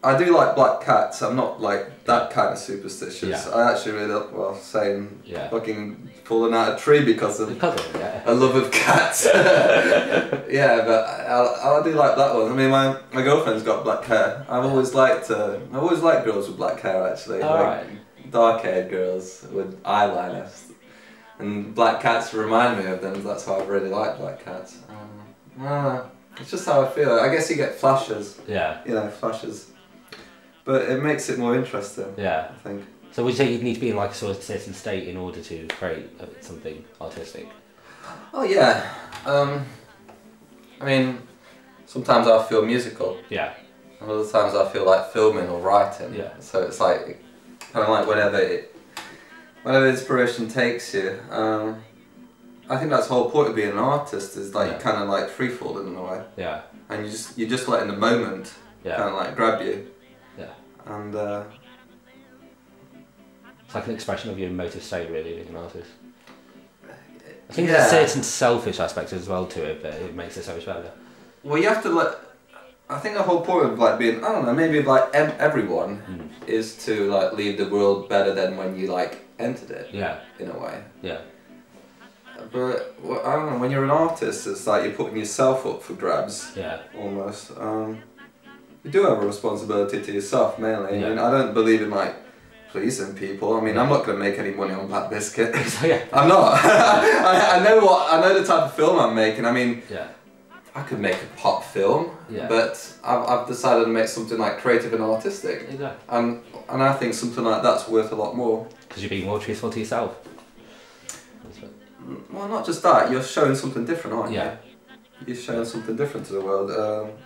I do like black cats. I'm not like that kind of superstitious. Yeah. I actually really, well, saying fucking falling out of a tree because of a love of cats. Yeah, but I do like black ones. I mean, my girlfriend's got black hair. I've always liked girls with black hair actually. Dark-haired girls with eyeliners. And black cats remind me of them. That's why I really like black cats. It's just how I feel. I guess you get flashes. Yeah. You know, flashes. But it makes it more interesting. Yeah. I think. So would you say you need to be in like a sort of certain state in order to create something artistic? Oh yeah. I mean, sometimes I feel musical. Yeah. And other times I feel like filming or writing. Yeah. So it's like, kind of like whenever inspiration takes you. I think that's the whole point of being an artist is like you kind of like free falling in a way. Yeah. And you're just letting the moment kind of like grab you. Yeah. And it's like an expression of your emotive state, really, being an artist. I think there's a certain selfish aspect as well to it, but it makes it so much better. Well, you have to I think the whole point of like being, I don't know, maybe like everyone is to like leave the world better than when you like entered it. Yeah. In a way. Yeah. But well, I don't know. When you're an artist, it's like you're putting yourself up for grabs. Yeah. Almost. You do have a responsibility to yourself mainly. Yeah. I mean, I don't believe in like pleasing people. I mean, I'm not going to make any money on Black Biscuit. I'm not. I know the type of film I'm making. I mean, I could make a pop film, but I've decided to make something like creative and artistic. Exactly. And I think something like that's worth a lot more. Because you're being more truthful to yourself. Well, not just that. You're showing something different, aren't you? Yeah. You're showing something different to the world.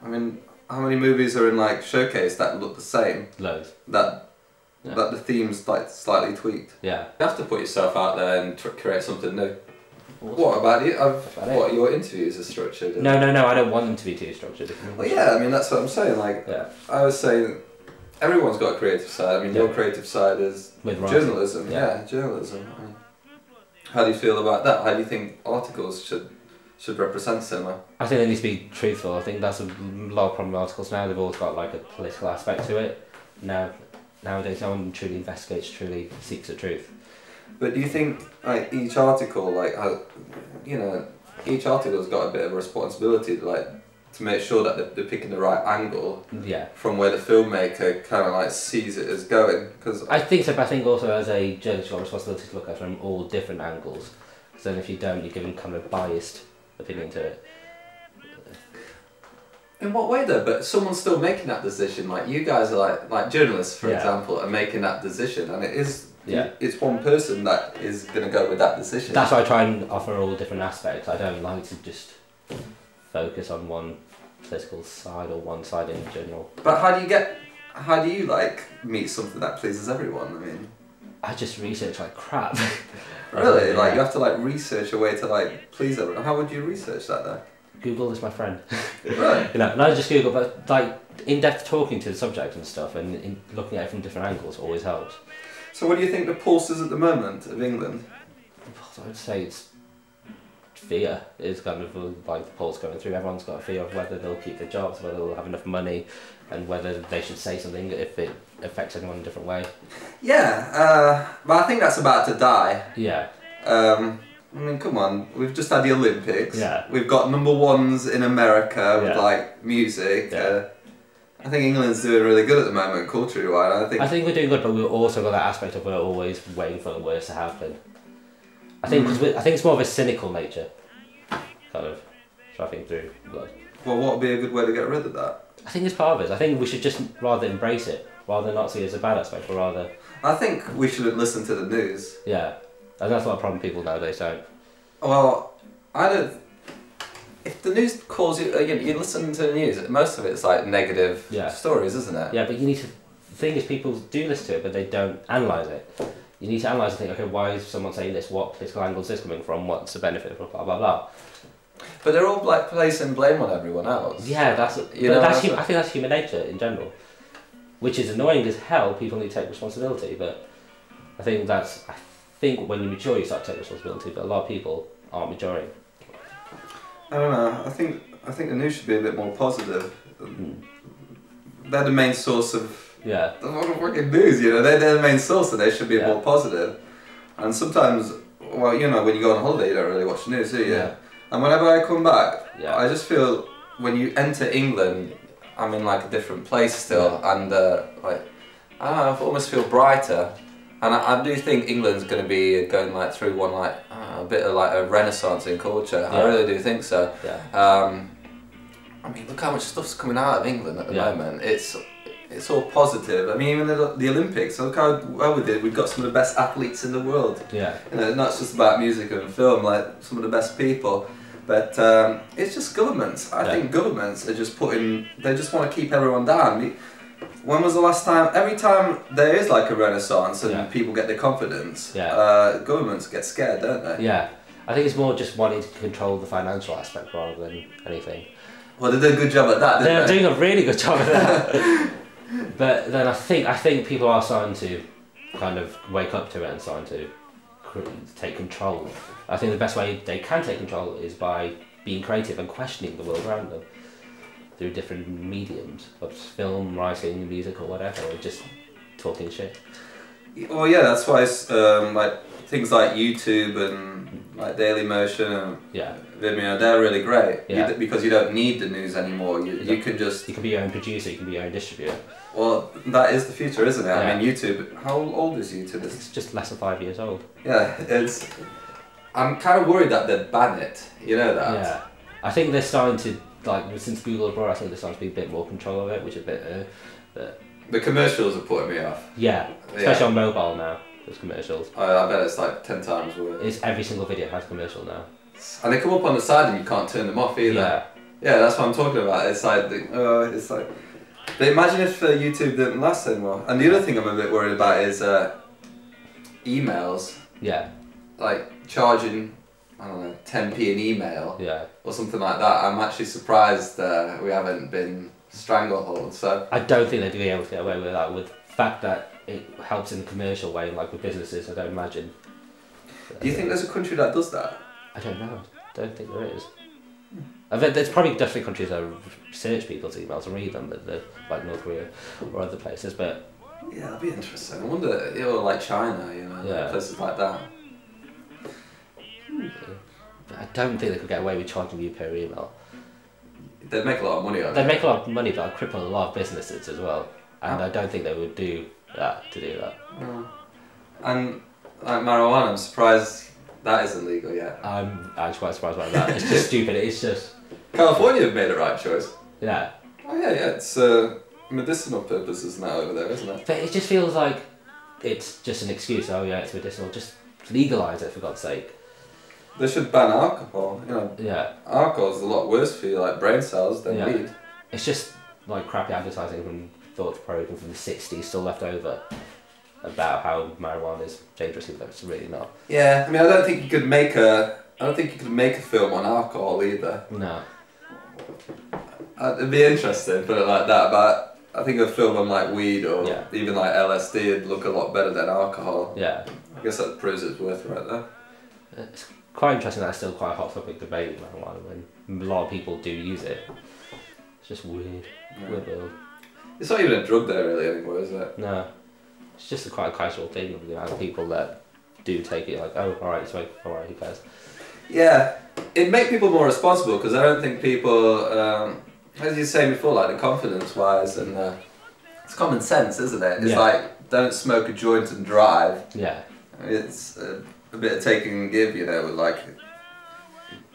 I mean, how many movies are in like Showcase that look the same? Loads. That the theme's like slightly tweaked. Yeah. You have to put yourself out there and create something new. What about you? What your interviews are structured? No, I don't want them to be too structured. Well, yeah, I mean that's what I'm saying. Like, I was saying, everyone's got a creative side. I mean, your creative side is journalism. Yeah, journalism. I mean, how do you feel about that? How do you think articles should represent cinema? I think they need to be truthful. I think that's a lot of problem with articles now. They've always got like a political aspect to it. Nowadays, no one truly investigates, truly seeks the truth. But do you think like each article, like each article's got a bit of a responsibility to make sure that they're picking the right angle from where the filmmaker kind of like sees it as going? Cause I think so, but I think also as a journalist you've got a responsibility to look at it from all different angles. Because then if you don't, you're giving kind of a biased opinion to it. In what way though? But someone's still making that decision. Like you guys are like journalists, for example, are making that decision, and it is. It's one person that is going to go with that decision. That's why I try and offer all different aspects. I don't like to just focus on one political side or one side in general. But how do you like meet something that pleases everyone? I mean, I just research like crap. Really? Like you have to like research a way to like please everyone. How would you research that then? Google is my friend. Right. And I just Google, but like in-depth talking to the subject and stuff and looking at it from different angles always helps. So what do you think the pulse is at the moment of England? I would say it's fear is kind of like the pulse going through. Everyone's got a fear of whether they'll keep their jobs, whether they'll have enough money, and whether they should say something if it affects anyone in a different way. Yeah, but I think that's about to die. Yeah. I mean, come on, we've just had the Olympics. Yeah. We've got #1s in America with like music. Yeah. I think England's doing really good at the moment, culturally-wise. I think we're doing good, but we've also got that aspect of we're always waiting for the worst to happen. I think I think it's more of a cynical nature, kind of travelling through blood. Well, what would be a good way to get rid of that? I think it's part of it. I think we should just rather embrace it, rather than not see it as a bad aspect, but rather... I think we shouldn't listen to the news. Yeah, and that's what a problem people nowadays don't. Well, I don't... If the news calls you, you listen to the news, most of it's like negative stories, isn't it? Yeah, but you need to... The thing is, people do listen to it, but they don't analyse it. You need to analyse and think, okay, why is someone saying this? What political angle is this coming from? What's the benefit? Blah, blah, blah. But they're all like placing blame on everyone else. Yeah, I think that's human nature in general. Which is annoying as hell, people need to take responsibility, but I think when you mature you start to take responsibility, but a lot of people aren't maturing. I don't know. I think the news should be a bit more positive. they're the main source of the fucking news. You know, they're the main source, and they should be more positive. And sometimes, well, you know, when you go on holiday, you don't really watch the news, do you? Yeah. And whenever I come back, I just feel when you enter England, I'm in like a different place still, and like I don't know, I almost feel brighter. And I do think England's going to be going like through one like a bit of like a renaissance in culture. I really do think so. I mean, look how much stuff's coming out of England at the moment. It's all positive. I mean, even the Olympics. Look how well we did. We've got some of the best athletes in the world. Yeah. You know, not just about music and film. Like some of the best people. But it's just governments. I think governments are just they just want to keep everyone down. When was the last time? Every time there is like a renaissance and people get their confidence, governments get scared, don't they? Yeah. I think it's more just wanting to control the financial aspect rather than anything. Well, they did a good job at that, didn't they? They're doing a really good job at that. But then I think people are starting to kind of wake up to it and starting to take control. I think the best way they can take control is by being creative and questioning the world around them through different mediums, of film, writing, music, or whatever, or just talking shit. Well, yeah, that's why like things like YouTube and like Dailymotion and Vimeo, they're really great. Because you don't need the news anymore. You can just... You can be your own producer, you can be your own distributor. Well, that is the future, isn't it? I mean, YouTube, how old is YouTube? It's just less than 5 years old. Yeah, I'm kind of worried that they'd ban it, you know that? Yeah. I think they're starting to, like, since Google brought, I think they're starting to be a bit more control of it, which is a bit, but... The commercials are putting me off. Yeah, especially on mobile now, there's commercials. I bet it's like 10 times worse. Every single video has a commercial now. And they come up on the side and you can't turn them off either. Yeah, that's what I'm talking about. It's like, but imagine if YouTube didn't last anymore. And the other thing I'm a bit worried about is emails. Yeah. Like charging, I don't know, 10p an email. Yeah. Or something like that. I'm actually surprised we haven't been stranglehold. So I don't think they'd be able to get away with that. With the fact that it helps in the commercial way, like with businesses, I don't imagine. Do you think there's a country that does that? I don't know. I don't think there is. I bet there's probably definitely countries that search people's emails and read them, like North Korea or other places. But yeah, that'd be interesting. I wonder, like China, like places like that. I don't think they could get away with charging you per email. They'd make a lot of money on it. They'd make a lot of money, but I'd cripple a lot of businesses as well. And I don't think they would do that to do that. And like marijuana, I'm surprised that isn't legal yet. I'm actually quite surprised about that. It's just stupid. It's just... California have made the right choice. Yeah. Oh yeah, it's medicinal purposes now over there, isn't it? But it just feels like it's just an excuse. Oh yeah, it's medicinal. Just legalise it for God's sake. They should ban alcohol. Yeah. Alcohol's a lot worse for your like brain cells than weed. It's just like crappy advertising from thought-provoking from the '60s still left over about how marijuana is dangerous, but it's really not. Yeah, I mean, I don't think you could make a film on alcohol either. No. It'd be interesting, put it like that, but I think a film on like weed or even like LSD would look a lot better than alcohol. Yeah. I guess that proves its worth right there. It's quite interesting that it's still quite a hot topic debate, marijuana, when a lot of people do use it. It's just weird. Yeah. Weird world. It's not even a drug there really anymore, is it? No. It's just a quite casual thing with the amount of people that do take it, like, oh, alright, smoke, alright, who cares? Yeah, it'd make people more responsible, because I don't think people, as you were saying before, like the confidence-wise, and it's common sense, isn't it? It's like, don't smoke a joint and drive. Yeah. It's a bit of taking and give, like,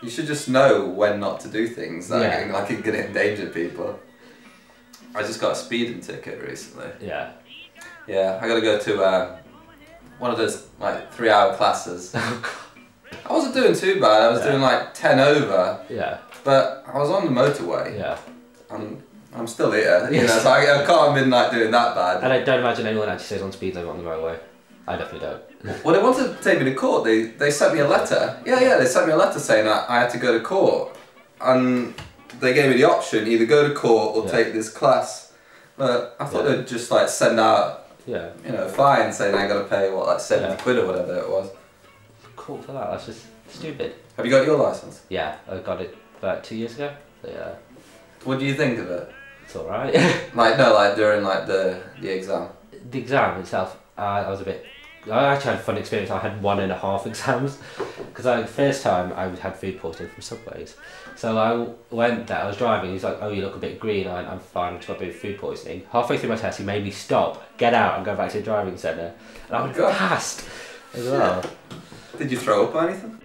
you should just know when not to do things, like it can endanger people. I just got a speeding ticket recently. Yeah. Yeah, I got to go to one of those like 3-hour classes. I wasn't doing too bad. I was doing like 10 over. Yeah. But I was on the motorway. Yeah. And I'm still here. So I can't have been like doing that bad. And I don't imagine anyone actually stays on speed limit on the motorway. I definitely don't. Well, they wanted to take me to court. They sent me a letter. Yeah. They sent me a letter saying that I had to go to court, and they gave me the option either go to court or take this class. But I thought they'd just like send out. Yeah. Fine saying I got to pay like 70 quid or whatever it was. Cool for that. That's just stupid. Have you got your license? Yeah, I got it about 2 years ago. So, yeah. What do you think of it? It's alright. Like, no, like during like the exam. The exam itself, I was a bit... I actually had a fun experience. I had 1.5 exams because the first time I had food poisoning from Subways. So I went there, I was driving, he's like, oh, you look a bit green. I went, I'm fine, I've got a bit of food poisoning. Halfway through my test, he made me stop, get out and go back to the driving centre. And I was passed as well. Did you throw up or anything?